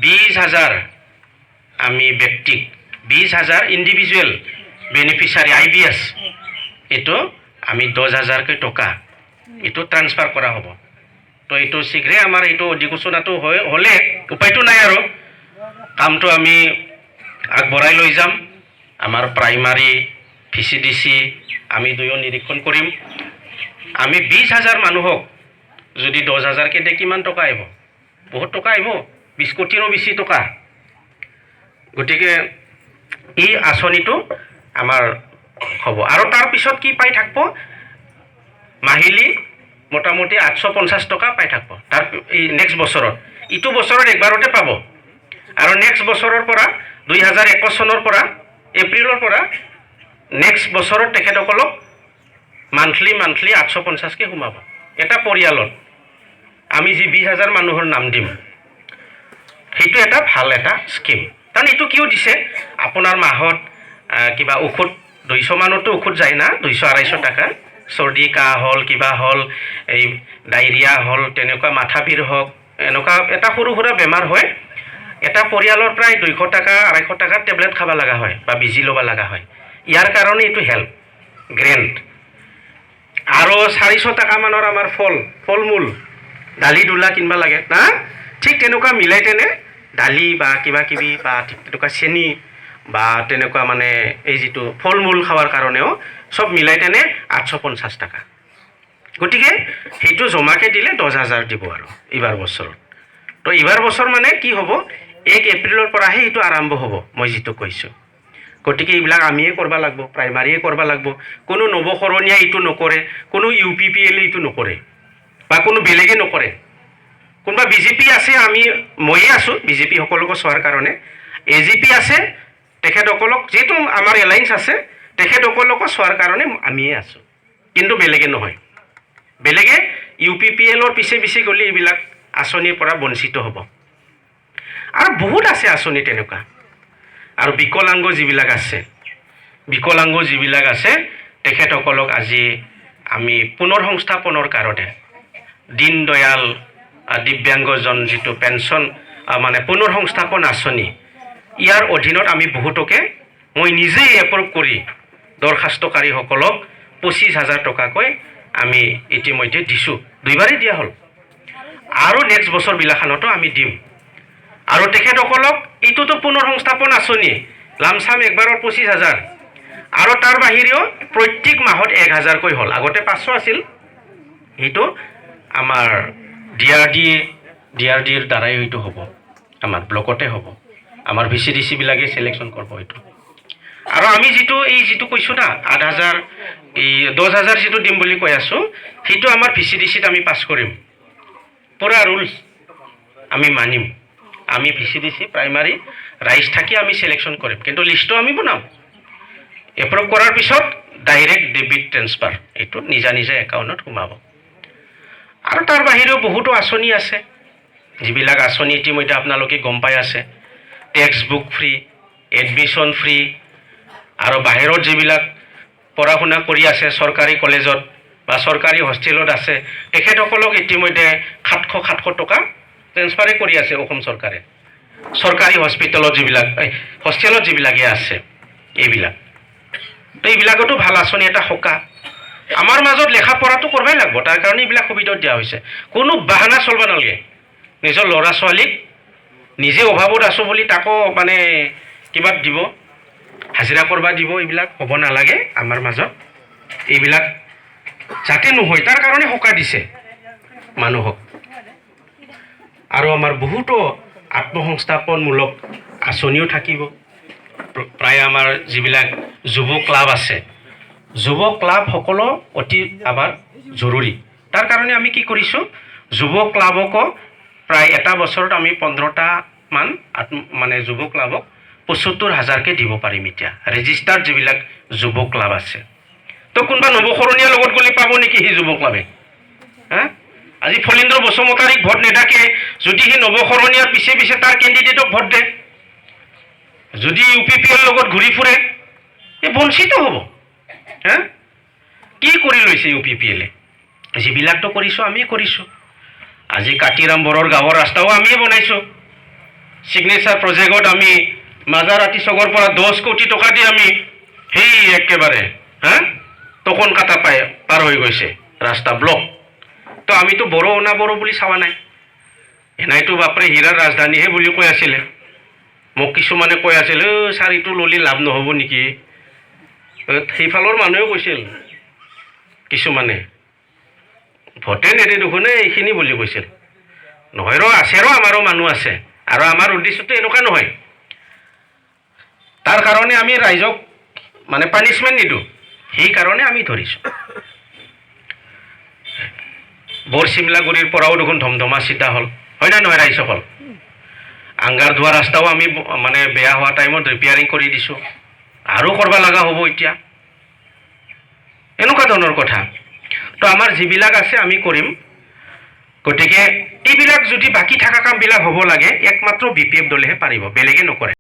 20,000 আমি ব্যক্তিক 20,000 individual beneficiary IBS এইটো আমি 10,000কৈ টকা এইটো ট্ৰান্সফাৰ কৰা হ'ব। তো এইটো শীঘ্ৰে আমাৰ এইটো অধিঘোষণাটো হ'লে উপায়টো নাই আৰু কামটো আমি আগবঢ়াই লৈ যাম। আমাৰ প্ৰাইমাৰী VCDC আমি দুয়ো নিৰীক্ষণ কৰিম। আমি 20,000 মানুহক যদি 10,000কৈ দিয়ে কিমান টকা আহিব? বহুত টকা আহিব, 20 কোটিৰো বেছি টকা। গতিকে এই আঁচনিটো আমাৰ হ'ব। আৰু তাৰপিছত কি পাই থাকিব? মাহিলী মোটামুটি 850 টকা পাই থাকিব তাৰ এই নেক্সট বছৰত। ইটো বছৰত একবাৰতে পাব। আৰু নেক্সট বছৰৰ পৰা 2021 চনৰ পৰা এপ্ৰিলৰ পৰা নেক্সট বছৰত তেখেতসকলক মান্থলি 850কৈ সোমাব এটা পৰিয়ালত। আমি যি 20,000 মানুহৰ নাম দিম সেইটো এটা ভাল এটা স্কিম। কাৰণ এইটো কিয় দিছে, আপোনাৰ মাহত কিবা ঔষধ 200 মানতো ঔষধ যায় না, 200-250 টকা। চৰ্দি কাহ হ'ল, কিবা হ'ল, এই ডায়েৰিয়া হ'ল, তেনেকুৱা মাথা বিষ হওক, এনেকুৱা এটা সৰু সুৰা বেমাৰ হয়, এটা পৰিয়ালৰ প্ৰায় 200 টকা 250 টকাৰ টেবলেট খাব লগা হয় বা বেজি ল'ব লগা হয়। ইয়াৰ কাৰণে এইটো হেল্প গ্ৰেণ্ট। আৰু 400 টকা মানৰ আমাৰ ফল মূল দালি দোলা কিনিব লাগে না, ঠিক তেনেকুৱা মিলাই তেনে দালি বা কিবা কিবি বা তেনেকুৱা চেনি বা তেনেকুৱা মানে এই যিটো ফল মূল খাৱাৰ কাৰণেও সব মিলাই তেনে 850 টকা। গতিকে সেইটো জমাকৈ দিলে 10,000 দিব আৰু এইবাৰ বছৰত। তো এইবাৰ বছৰ মানে কি হ'ব, 1 এপ্ৰিলৰ পৰাহে এইটো আৰম্ভ হ'ব মই যিটো কৈছোঁ। গতিকে এইবিলাক আমিয়ে কৰিব লাগিব, প্ৰাইমাৰীয়ে কৰিব লাগিব। কোনো নৱসৰণীয়া এইটো নকৰে, কোনো UPPL এইটো নকৰে বা কোনো বেলেগে নকৰে। কোনোবা BJP আছে, ময়ে আছোঁ BJP সকলকো চোৱাৰ কাৰণে। AGP আছে, তেখেতসকলক যিহেতু আমাৰ এলায়েন্স আছে তেখেতসকলকো চোৱাৰ কাৰণে আমিয়ে আছোঁ, কিন্তু বেলেগে নহয়। বেলেগে UPPLৰ পিছে গ'লে এইবিলাক আঁচনিৰ পৰা বঞ্চিত হ'ব। আৰু বহুত আছে আঁচনি তেনেকুৱা। আৰু বিকলাংগ যিবিলাক আছে তেখেতসকলক আজি আমি পুনৰ্সংস্থাপনৰ কাৰণে দীন দয়াল দিব্যাংগজন যিটো পেঞ্চন মানে পুনৰ্সংস্থাপন আঁচনি, ইয়াৰ অধীনত আমি বহুতকে মই নিজেই এপ্ৰুভ কৰি দৰখাস্তকাৰীসকলক 25,000 টকাকৈ আমি ইতিমধ্যে দিছোঁ। 2বাৰেই দিয়া হ'ল আৰু নেক্সট বছৰ বিলাখানতো আমি দিম। আৰু তেখেতসকলক এইটোতো পুনৰ্সংস্থাপন আঁচনি লামচাম একবাৰত 25,000 আৰু তাৰ বাহিৰেও প্ৰত্যেক মাহত 1,000কৈ হ'ল। আগতে 500 আছিল, সেইটো আমাৰ DRDৰ দ্বাৰাই হয়তো হ'ব, আমাৰ ব্লকতে হ'ব, আমাৰ VCDC বিলাকে চিলেকশ্যন কৰিব এইটো। আৰু আমি যিটো কৈছোঁ না 8,000 এই 10,000 যিটো দিম বুলি কৈ আছোঁ, সেইটো আমাৰ VCDCত আমি পাছ কৰিম, পুৰা ৰুলছ আমি মানিম। আমি VCDC প্ৰাইমাৰী ৰাইজ থাকি আমি চিলেকশ্যন কৰিম, কিন্তু লিষ্টটো আমি বনাম। এপ্ৰুভ কৰাৰ পিছত ডাইৰেক্ট ডেবিট ট্ৰেন্সফাৰ এইটো নিজা একাউণ্টত সোমাব। আৰু তাৰ বাহিৰেও বহুতো আঁচনি আছে, যিবিলাক আঁচনি ইতিমধ্যে আপোনালোকে গম পাই আছে। Text book free, admission free, আৰু বাহিৰত যিবিলাক পঢ়া শুনা কৰি আছে চৰকাৰী কলেজত বা চৰকাৰী হোষ্টেলত আছে তেখেতসকলক ইতিমধ্যে 700 টকা ট্ৰেন্সফাৰে কৰি আছে অসম চৰকাৰে। চৰকাৰী হোষ্টেলত যিবিলাকে আছে এইবিলাক, তো এইবিলাকতো ভাল আঁচনি এটা সকাহ। আমাৰ মাজত লেখা পঢ়াটো কৰিবই লাগিব, তাৰ কাৰণে এইবিলাক সুবিধা দিয়া হৈছে। কোনো বাহানা চলিব নালাগে। নিজৰ ল'ৰা ছোৱালীক নিজে অভাৱত আছোঁ বুলি তাকো মানে কিবা দিব, হাজিৰা কৰিব দিব, এইবিলাক হ'ব নালাগে আমাৰ মাজত। এইবিলাক যাতে নহয় তাৰ কাৰণে সকাহ দিছে মানুহক। আৰু আমাৰ বহুতো আত্মসংস্থাপনমূলক আঁচনিও থাকিব। প্ৰায় আমাৰ যিবিলাক যুৱ ক্লাব আছে, যুৱ ক্লাবসকলো অতি আমাৰ জৰুৰী। তাৰ কাৰণে আমি কি কৰিছোঁ, যুৱ ক্লাবকো প্ৰায় এটা বছৰত আমি 15টা মান মানে যুৱ ক্লাবক 75,000কৈ দিব পাৰিম এতিয়া, ৰেজিষ্টাৰ্ড যিবিলাক যুৱ ক্লাব আছে। তো কোনোবা নৱসৰণীয়াৰ লগত গ'লে পাব নেকি সেই যুৱ ক্লাবে? আজি ফলীন্দ্ৰ বসুমতাৰীক ভোট নেদাকে যদি সি নৱসৰণীয়াৰ পিছে তাৰ কেণ্ডিডেটক ভোট দিয়ে, যদি UPPL লগত ঘূৰি ফুৰে, এই বঞ্চিত হ'ব। কি কৰি লৈছে UPPLে? যিবিলাকতো কৰিছোঁ আমিয়ে কৰিছোঁ। আজি কাতিৰাম বৰৰ গাঁৱৰ ৰাস্তাও আমিয়ে বনাইছোঁ। সিগনেচাৰ প্ৰজেক্টত আমি মাজাৰাতি চগৰ পৰা 10 কোটি টকা দি আমি সেই একেবাৰে টকন কাটা পাৰ হৈ গৈছে ৰাস্তা ব্লক তো আমিতো বড়ো অনা বড়ো বুলি চাৱা নাই এনাইতো বাপৰে হীৰাৰ ৰাজধানীহে বুলি কৈ আছিলে মোক কিছুমানে কৈ আছিল ছাৰ এইটো ল'লে লাভ নহ'ব নেকি সেইফালৰ মানুহেও কৈছিল কিছুমানে ভোটে নেদে দেখোন এইখিনি বুলি কৈছিল নহয় ৰ আছে ৰ আমাৰো মানুহ আছে আৰু আমাৰ উদ্দেশ্যটো এনেকুৱা নহয় তাৰ কাৰণে আমি ৰাইজক মানে পানিছমেণ্ট নিদিওঁ সেইকাৰণে আমি ধৰিছোঁ বৰ চিমলাগুৰিৰ পৰাও দেখোন ধমধমা চিধা হ'ল হয় না নহয় ৰাইজসকল আংগাৰ ধোৱা ৰাস্তাও আমি মানে বেয়া হোৱা টাইমত ৰিপেয়াৰিং কৰি দিছোঁ আৰু কৰিব লগা হ'ব এতিয়া এনেকুৱা ধৰণৰ কথা তো আমাৰ যিবিলাক আছে আমি কৰিম গতিকে এইবিলাক যদি বাকী থকা কামবিলাক হ'ব লাগে একমাত্ৰ BPF দলেহে পাৰিব বেলেগে নকৰে